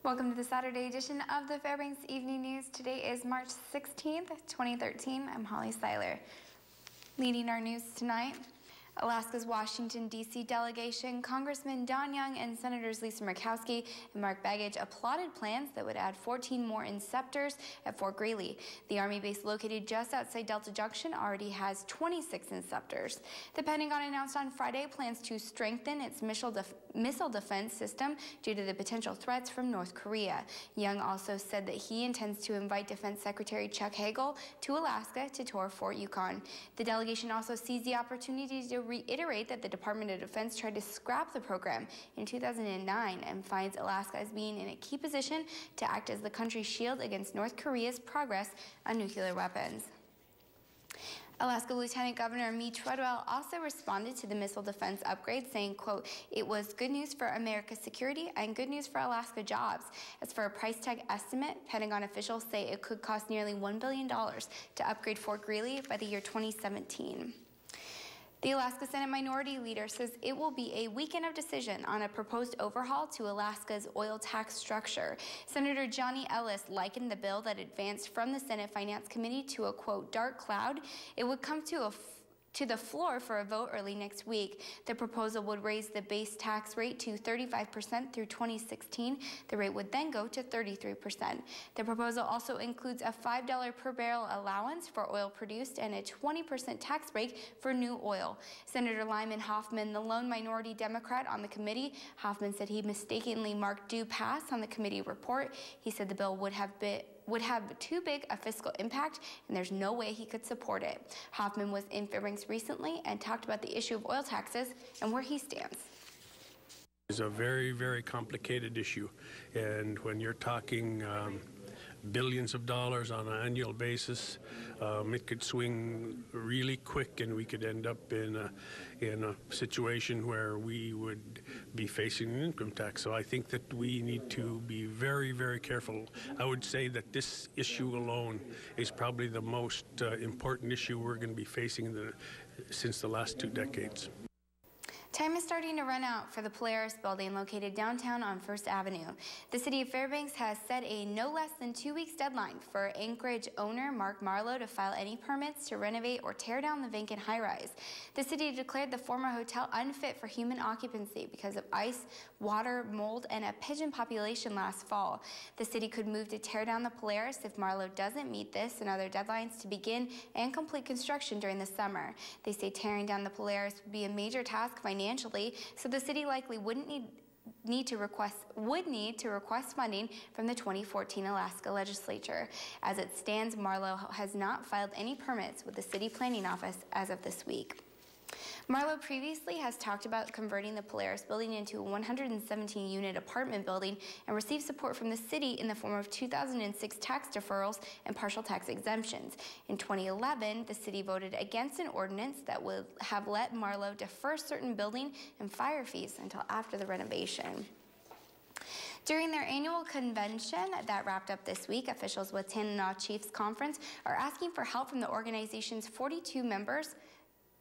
Welcome to the Saturday edition of the Fbx Evening News. Today is March 16th, 2013. I'm Holly Seiler. Leading our news tonight, Alaska's Washington, D.C. delegation, Congressman Don Young and Senators Lisa Murkowski and Mark Begich applauded plans that would add 14 more inceptors at Fort Greely. The Army base located just outside Delta Junction already has 26 inceptors. The Pentagon announced on Friday plans to strengthen its missile defense system due to the potential threats from North Korea. Young also said that he intends to invite Defense Secretary Chuck Hagel to Alaska to tour Fort Yukon. The delegation also seized the opportunity to reiterate that the Department of Defense tried to scrap the program in 2009 and finds Alaska as being in a key position to act as the country's shield against North Korea's progress on nuclear weapons. Alaska Lieutenant Governor Mitch Treadwell also responded to the missile defense upgrade, saying, quote, "It was good news for America's security and good news for Alaska jobs." As for a price tag estimate, Pentagon officials say it could cost nearly $1 billion to upgrade Fort Greely by the year 2017. The Alaska Senate Minority Leader says it will be a weekend of decision on a proposed overhaul to Alaska's oil tax structure. Senator Johnny Ellis likened the bill that advanced from the Senate Finance Committee to a, quote, dark cloud. It would come to the floor for a vote early next week. The proposal would raise the base tax rate to 35% through 2016. The rate would then go to 33%. The proposal also includes a $5 per barrel allowance for oil produced and a 20% tax break for new oil. Senator Lyman Hoffman, the lone minority Democrat on the committee, Hoffman said he mistakenly marked due pass on the committee report. He said the bill would have too big a fiscal impact, and there's no way he could support it. Hoffman was in Fbx recently and talked about the issue of oil taxes and where he stands. It's a very, very complicated issue, and when you're talking billions of dollars on an annual basis, it could swing really quick, and we could end up in a situation where we would be facing an income tax. So I think that we need to be very, very careful. I would say that this issue alone is probably the most important issue we're going to be facing since the last 2 decades. Time is starting to run out for the Polaris building located downtown on First Avenue. The city of Fairbanks has set a no less than 2 weeks deadline for Anchorage owner Mark Marlowe to file any permits to renovate or tear down the vacant high-rise. The city declared the former hotel unfit for human occupancy because of ice, water, mold, and a pigeon population last fall. The city could move to tear down the Polaris if Marlowe doesn't meet this and other deadlines to begin and complete construction during the summer. They say tearing down the Polaris would be a major task financially, so the city likely would need to request funding from the 2014 Alaska legislature. As it stands, Marlowe has not filed any permits with the city planning office as of this week. Marlowe previously has talked about converting the Polaris building into a 117-unit apartment building and received support from the city in the form of 2006 tax deferrals and partial tax exemptions. In 2011, the city voted against an ordinance that would have let Marlowe defer certain building and fire fees until after the renovation. During their annual convention that wrapped up this week, officials with Tanana Chiefs Conference are asking for help from the organization's 42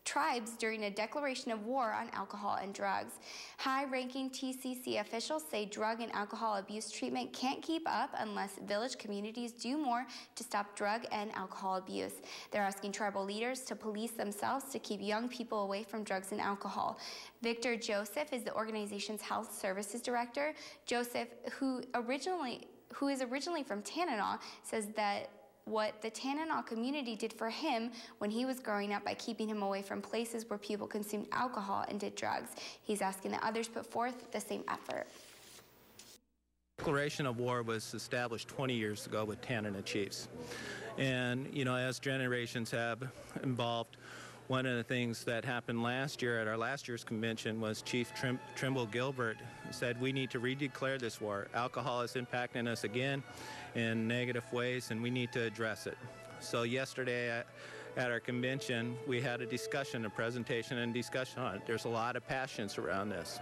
tribes during a declaration of war on alcohol and drugs. High-ranking TCC officials say drug and alcohol abuse treatment can't keep up unless village communities do more to stop drug and alcohol abuse. They're asking tribal leaders to police themselves to keep young people away from drugs and alcohol. Victor Joseph is the organization's health services director. Joseph, who is originally from Tanana, says that what the Tanana community did for him when he was growing up by keeping him away from places where people consumed alcohol and did drugs. He's asking that others put forth the same effort. The declaration of war was established 20 years ago with Tanana Chiefs. And, as generations have evolved, one of the things that happened last year at our last year's convention was Chief Trimble Gilbert said we need to redeclare this war. Alcohol is impacting us again in negative ways, and we need to address it. So yesterday at our convention, we had a presentation and discussion on it. There's a lot of passions around this,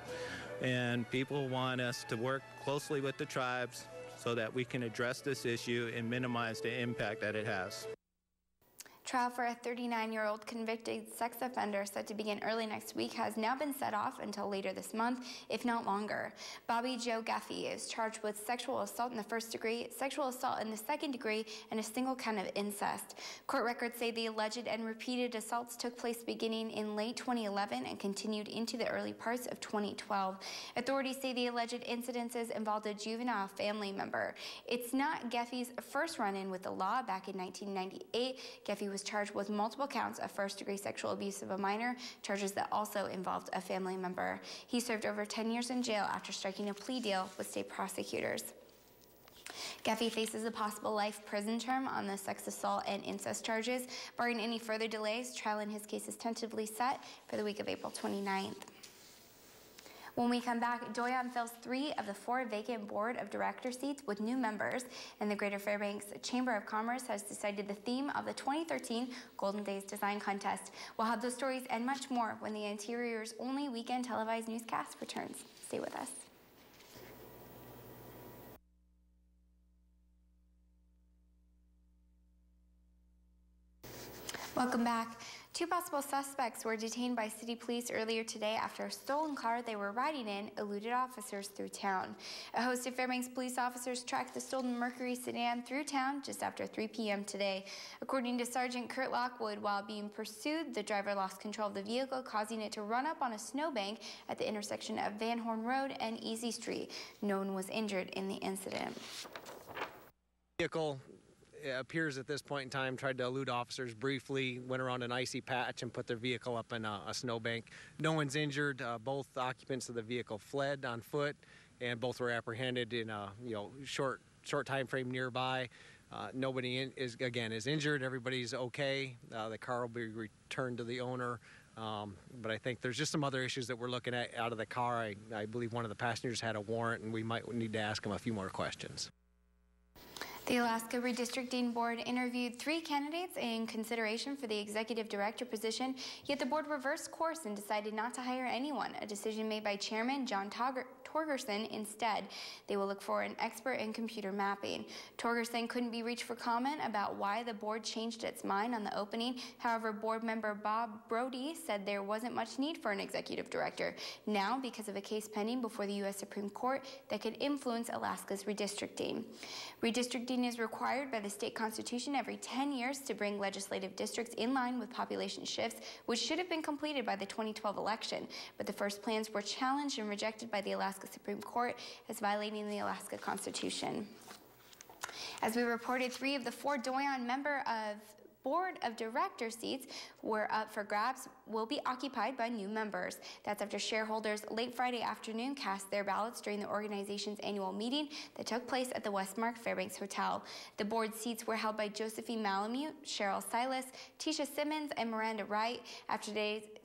and people want us to work closely with the tribes so that we can address this issue and minimize the impact that it has. Trial for a 39-year-old convicted sex offender set to begin early next week has now been set off until later this month, if not longer. Bobby Joe Guffey is charged with sexual assault in the first degree, sexual assault in the second degree, and a single count of incest. Court records say the alleged and repeated assaults took place beginning in late 2011 and continued into the early parts of 2012. Authorities say the alleged incidences involved a juvenile family member. It's not Guffey's first run-in with the law. Back in 1998, Guffey was charged with multiple counts of first-degree sexual abuse of a minor, charges that also involved a family member. He served over 10 years in jail after striking a plea deal with state prosecutors. Guffey faces a possible life prison term on the sex assault and incest charges. Barring any further delays, trial in his case is tentatively set for the week of April 29th. When we come back, Doyon fills 3 of the 4 vacant board of director seats with new members, and the Greater Fairbanks Chamber of Commerce has decided the theme of the 2013 Golden Days Design Contest. We'll have those stories and much more when the Interior's only weekend televised newscast returns. Stay with us. Welcome back. 2 possible suspects were detained by city police earlier today after a stolen car they were riding in eluded officers through town. A host of Fairbanks police officers tracked the stolen Mercury sedan through town just after 3 p.m. today. According to Sergeant Kurt Lockwood, while being pursued, the driver lost control of the vehicle, causing it to run up on a snowbank at the intersection of Van Horn Road and Easy Street. No one was injured in the incident. Vehicle appears at this point in time tried to elude officers briefly, went around an icy patch and put their vehicle up in a snowbank. No one's injured. Both occupants of the vehicle fled on foot, and both were apprehended in a short time frame nearby. Nobody is injured. Everybody's okay. The car will be returned to the owner. But I think there's just some other issues that we're looking at out of the car. I believe one of the passengers had a warrant, and we might need to ask him a few more questions. The Alaska Redistricting Board interviewed 3 candidates in consideration for the executive director position, yet the board reversed course and decided not to hire anyone, a decision made by Chairman John Torgerson instead. They will look for an expert in computer mapping. Torgerson couldn't be reached for comment about why the board changed its mind on the opening. However, board member Bob Brody said there wasn't much need for an executive director now because of a case pending before the U.S. Supreme Court that could influence Alaska's redistricting. Redistricting is required by the state constitution every 10 years to bring legislative districts in line with population shifts, which should have been completed by the 2012 election. But the first plans were challenged and rejected by the Alaska Supreme Court as violating the Alaska Constitution. As we reported, 3 of the 4 Doyon board of director seats were up for grabs will be occupied by new members. That's after shareholders late Friday afternoon cast their ballots during the organization's annual meeting that took place at the Westmark Fairbanks Hotel. The board seats were held by Josephine Malamute, Cheryl Silas, Tisha Simmons, and Miranda Wright. After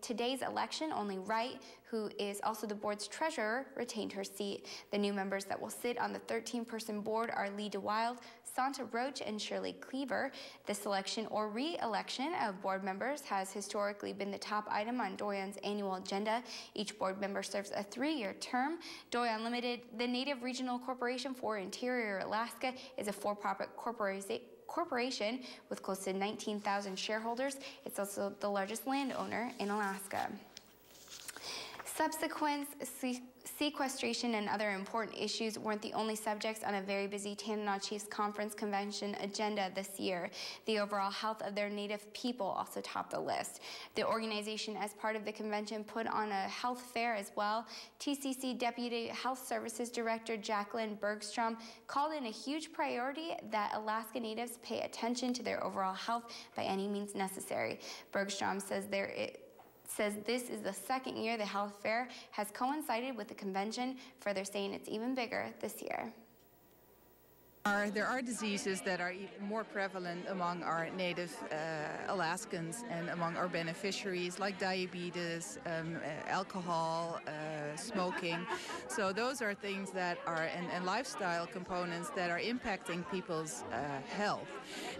today's election, only Wright, who is also the board's treasurer, retained her seat. The new members that will sit on the 13-person board are Lee DeWild, Santa Roach, and Shirley Cleaver. The selection or re-election of board members has historically been the top item on Doyon's annual agenda. Each board member serves a 3-year term. Doyon Limited, the Native Regional Corporation for Interior Alaska, is a for-profit corporation with close to 19,000 shareholders. It's also the largest landowner in Alaska. Subsequent sequestration and other important issues weren't the only subjects on a very busy Tanana Chiefs Conference convention agenda this year. The overall health of their Native people also topped the list. The organization, as part of the convention, put on a health fair as well. TCC Deputy Health Services Director Jacqueline Bergstrom called in a huge priority that Alaska Natives pay attention to their overall health by any means necessary. Bergstrom says this is the 2nd year the health fair has coincided with the convention, further saying it's even bigger this year. There are diseases that are even more prevalent among our native Alaskans and among our beneficiaries, like diabetes, alcohol, smoking. So those are things that are, and lifestyle components that are impacting people's health.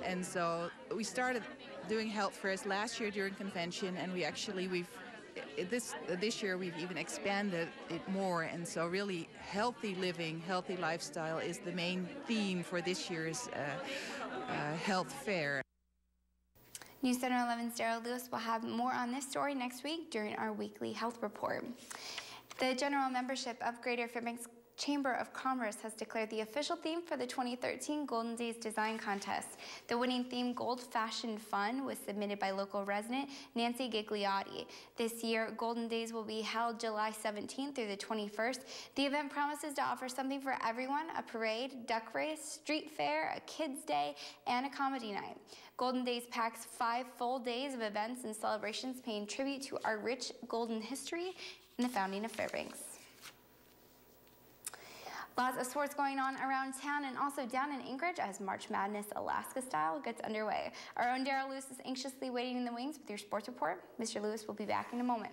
And so we started doing health fairs last year during convention, and this year we've even expanded it more, and so really healthy living, healthy lifestyle is the main theme for this year's health fair. News Center 11's Daryl Lewis will have more on this story next week during our weekly health report. The general membership of Greater Fairbanks Chamber of Commerce has declared the official theme for the 2013 Golden Days Design Contest. The winning theme, Gold Fashioned Fun, was submitted by local resident Nancy Gigliotti. This year, Golden Days will be held July 17th through the 21st. The event promises to offer something for everyone: a parade, duck race, street fair, a kids' day, and a comedy night. Golden Days packs 5 full days of events and celebrations paying tribute to our rich golden history and the founding of Fairbanks. Lots of sports going on around town and also down in Anchorage as March Madness Alaska style gets underway. Our own Daryl Lewis is anxiously waiting in the wings with your sports report. Mr. Lewis will be back in a moment.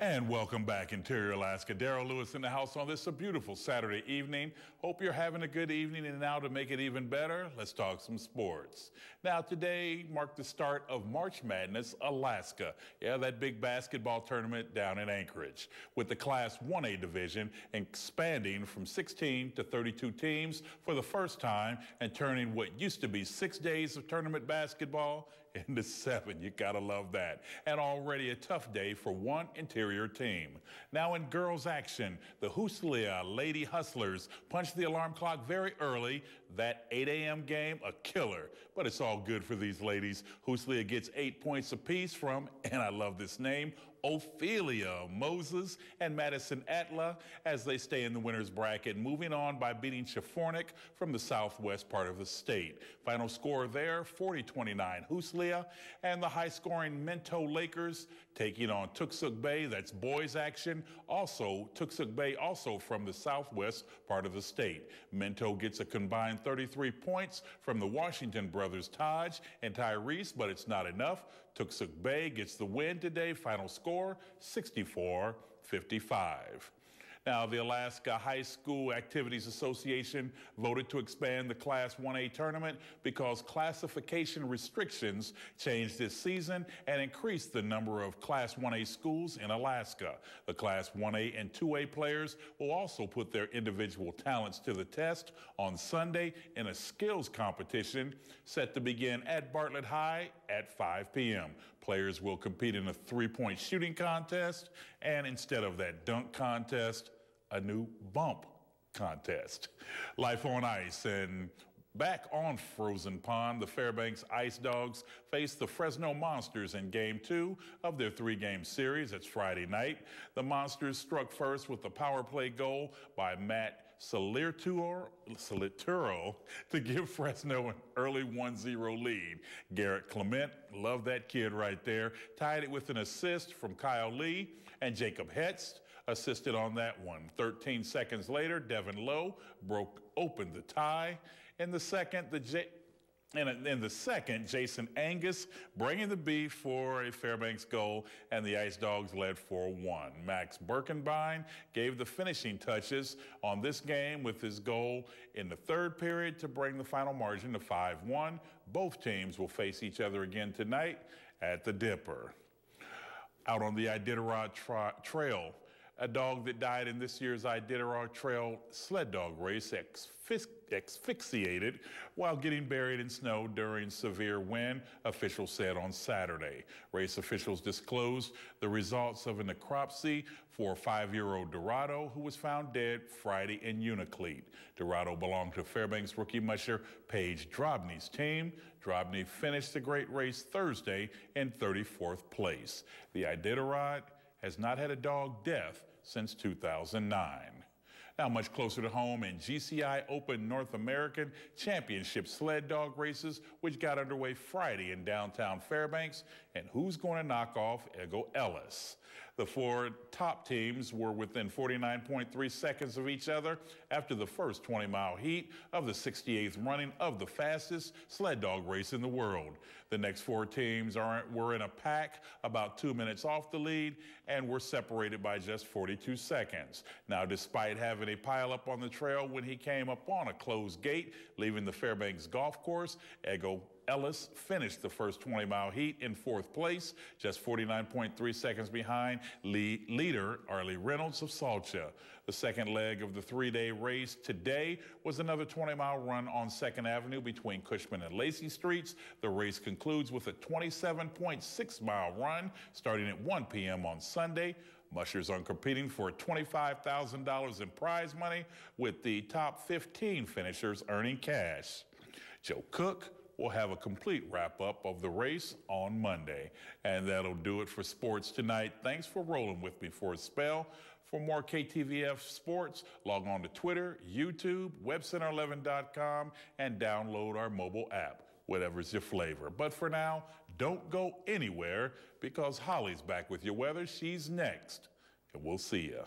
And welcome back, Interior Alaska. Daryl Lewis in the house on this beautiful Saturday evening. Hope you're having a good evening, and now to make it even better, let's talk some sports. Now, today marked the start of March Madness Alaska. Yeah, that big basketball tournament down in Anchorage, with the Class 1A division expanding from 16 to 32 teams for the first time and turning what used to be 6 days of tournament basketball into 7. You gotta love that. And already a tough day for one interior team. Now in girls action, the Huslia Lady Hustlers punched the alarm clock very early. That 8 a.m. game, a killer. But it's all good for these ladies. Huslia gets 8 points apiece from, and I love this name, Ophelia Moses and Madison Atla as they stay in the winner's bracket, moving on by beating Chafornik from the southwest part of the state. Final score there, 40-29 Huslia, and the high-scoring Minto Lakers taking on Tuksuk Bay. That's boys action. Also, Tuksuk Bay also from the southwest part of the state. Minto gets a combined 33 points from the Washington brothers Taj and Tyrese, but it's not enough. Tuksuk Bay gets the win today. Final score, 64-55. Now, the Alaska High School Activities Association voted to expand the Class 1A tournament because classification restrictions changed this season and increased the number of Class 1A schools in Alaska. The Class 1A and 2A players will also put their individual talents to the test on Sunday in a skills competition set to begin at Bartlett High at 5 p.m. Players will compete in a 3-point shooting contest, and instead of that dunk contest, a new bump contest. Life on ice, and back on Frozen Pond, the Fairbanks Ice Dogs face the Fresno Monsters in Game 2 of their 3-game series. It's Friday night. The Monsters struck first with the power play goal by Matt Salituro to give Fresno an early 1-0 lead. Garrett Clement, love that kid right there, tied it with an assist from Kyle Lee, and Jacob Hetz assisted on that one. 13 seconds later, Devin Lowe broke open the tie. In the second, Jason Angus bringing the beef for a Fairbanks goal, and the Ice Dogs led 4-1. Max Birkenbein gave the finishing touches on this game with his goal in the third period to bring the final margin to 5-1. Both teams will face each other again tonight at the Dipper. Out on the Iditarod Trail, a dog that died in this year's Iditarod Trail sled dog race asphyxiated while getting buried in snow during severe wind, officials said on Saturday. Race officials disclosed the results of a necropsy for 5-year-old Dorado, who was found dead Friday in Unacleat. Dorado belonged to Fairbanks rookie musher Paige Drobny's team. Drobny finished the great race Thursday in 34th place. The Iditarod has not had a dog death since 2009. Now, much closer to home, in GCI Open North American Championship sled dog races, which got underway Friday in downtown Fairbanks, and who's going to knock off Ego Ellis? The 4 top teams were within 49.3 seconds of each other after the first 20-mile heat of the 68th running of the fastest sled dog race in the world. The next 4 teams were in a pack about 2 minutes off the lead and were separated by just 42 seconds. Now, despite having a pileup on the trail when he came up on a closed gate, leaving the Fairbanks golf course, Ego Ellis finished the first 20-mile heat in 4th place, just 49.3 seconds behind leader Arlie Reynolds of Salcha. The second leg of the 3-day race today was another 20-mile run on 2nd Avenue between Cushman and Lacey Streets. The race concludes with a 27.6-mile run starting at 1 p.m. on Sunday. Mushers are competing for $25,000 in prize money, with the top 15 finishers earning cash. Joe Cook will have a complete wrap-up of the race on Monday. And that'll do it for sports tonight. Thanks for rolling with me for a spell. For more KTVF sports, log on to Twitter, YouTube, webcenter11.com, and download our mobile app, whatever's your flavor. But for now, don't go anywhere, because Holly's back with your weather. She's next, and we'll see ya.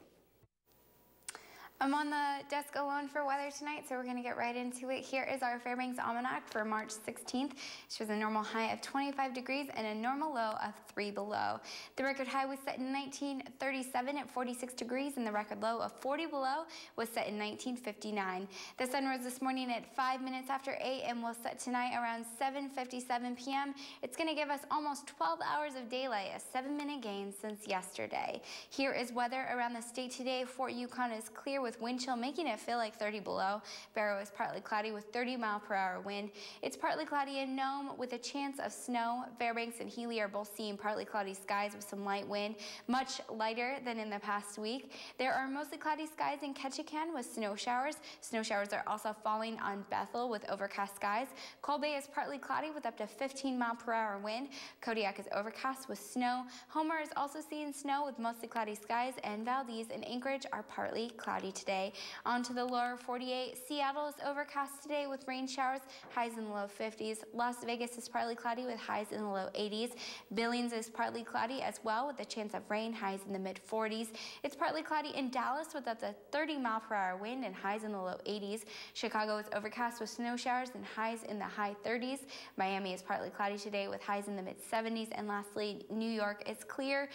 I'm on the desk alone for weather tonight, so we're going to get right into it. Here is our Fairbanks Almanac for March 16th. It shows a normal high of 25 degrees and a normal low of 3 below. The record high was set in 1937 at 46 degrees, and the record low of 40 below was set in 1959. The sun rose this morning at 5 minutes after 8 and will set tonight around 7:57 p.m. It's going to give us almost 12 hours of daylight, a 7-minute gain since yesterday. Here is weather around the state today. Fort Yukon is clear with wind chill, making it feel like 30 below. Barrow is partly cloudy with 30-mile-per-hour wind. It's partly cloudy in Nome with a chance of snow. Fairbanks and Healy are both seeing partly cloudy skies with some light wind, much lighter than in the past week. There are mostly cloudy skies in Ketchikan with snow showers. Snow showers are also falling on Bethel with overcast skies. Coal Bay is partly cloudy with up to 15-mile-per-hour wind. Kodiak is overcast with snow. Homer is also seeing snow with mostly cloudy skies, and Valdez and Anchorage are partly cloudy today. On to the lower 48. Seattle is overcast today with rain showers, highs in the low 50s. Las Vegas is partly cloudy with highs in the low 80s. Billings is partly cloudy as well with a chance of rain, highs in the mid 40s. It's partly cloudy in Dallas with up to 30-mile-per-hour wind and highs in the low 80s. Chicago is overcast with snow showers and highs in the high 30s. Miami is partly cloudy today with highs in the mid 70s. And lastly, New York is clear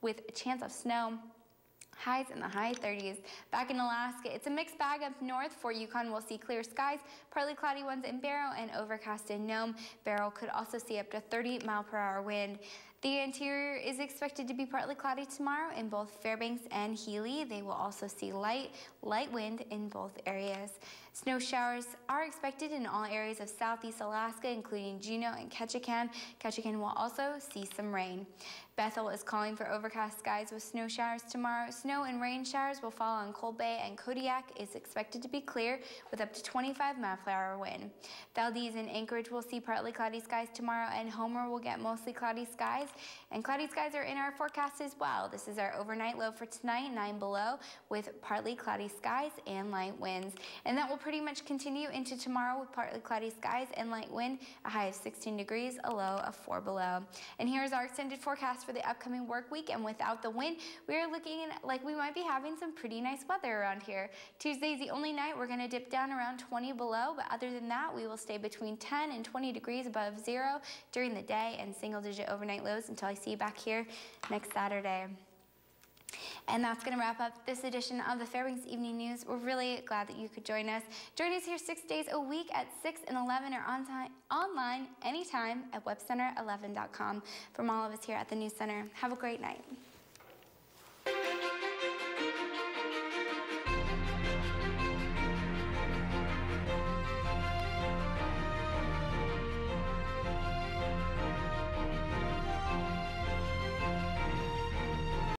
with a chance of snow, highs in the high 30s. Back in Alaska, it's a mixed bag up north. Fort Yukon will see clear skies, partly cloudy ones in Barrow, and overcast in Nome. Barrow could also see up to 30-mile-per-hour wind. The interior is expected to be partly cloudy tomorrow in both Fairbanks and Healy. They will also see light wind in both areas. Snow showers are expected in all areas of southeast Alaska, including Juneau and Ketchikan. Ketchikan will also see some rain. Bethel is calling for overcast skies with snow showers tomorrow. Snow and rain showers will fall on Coal Bay, and Kodiak is expected to be clear with up to 25-mile-per-hour wind. Valdez and Anchorage will see partly cloudy skies tomorrow, and Homer will get mostly cloudy skies. And cloudy skies are in our forecast as well. This is our overnight low for tonight, 9 below, with partly cloudy skies and light winds. And that will pretty much continue into tomorrow with partly cloudy skies and light wind, a high of 16 degrees, a low of 4 below. And here's our extended forecast for the upcoming work week. And without the wind, we are looking like we might be having some pretty nice weather around here. Tuesday's the only night we're going to dip down around 20 below, but other than that, we will stay between 10 and 20 degrees above zero during the day and single-digit overnight lows until I see you back here next Saturday. And that's going to wrap up this edition of the Fairbanks Evening News. We're really glad that you could join us. Join us here 6 days a week at 6 and 11 or online anytime at webcenter11.com. From all of us here at the News Center, have a great night.